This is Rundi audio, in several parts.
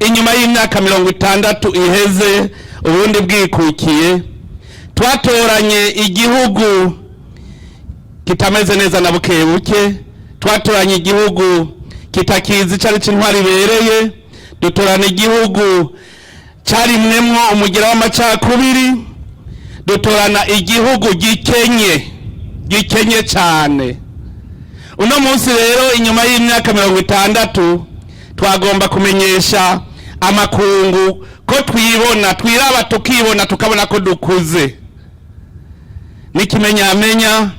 inyuma y'imyaka 60 iheze Uburundi bwikukiye, twatoranye igihugu kitameze neza na bukebuke, twatoranye igihugu kitakizi cari c'intwaro ibereye, dutorana igihugu carimwemwo umugira w'amacakubiri, dutorana igihugu gikenye cyane. Uno munsi rero inyuma y'imyaka 60 twagomba kumenyesha amakungu ko twiraba tukibona tukabona ko dukuze. Nikimenyamenya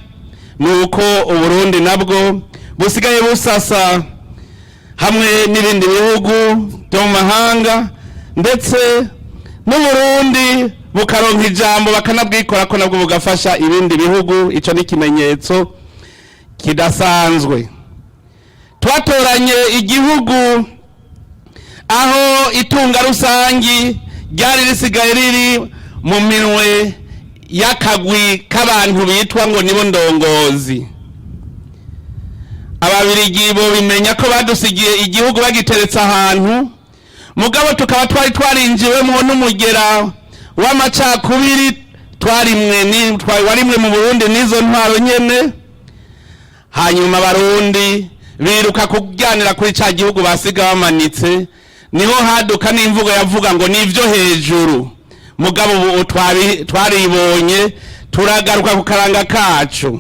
nuko Uburundi nabwo busigaye busasa hamwe n'ibindi bihugu byo mu mahanga, ndetse n'Uburundi bukaronka ijambo bakanabwikora ko nabwo bugafasha ibindi bihugu. Ico ni kimenyetso kidasanzwe. Twatoranye igihugu aho itunga rusangi ryari risigaye riri mu minwe y'akagwi k'abantu bitwa ngo nibo ndongozi. Ababirigi bo bimenya ko badusigiye igihugu bagiteretse ahantu, mugabo tukaba twarinjiwemo n'umugera w'amacakubiri warimwe mu Burundi n'izo ntwaro nyene. Hanyuma Abarundi biruka kujyanira kuri ca gihugu basiga bamanitse, niho haduka n'imvugo yavuga ngo nivyo hejuru. Mugabo twaribonye turagaruka ku karanga kacu.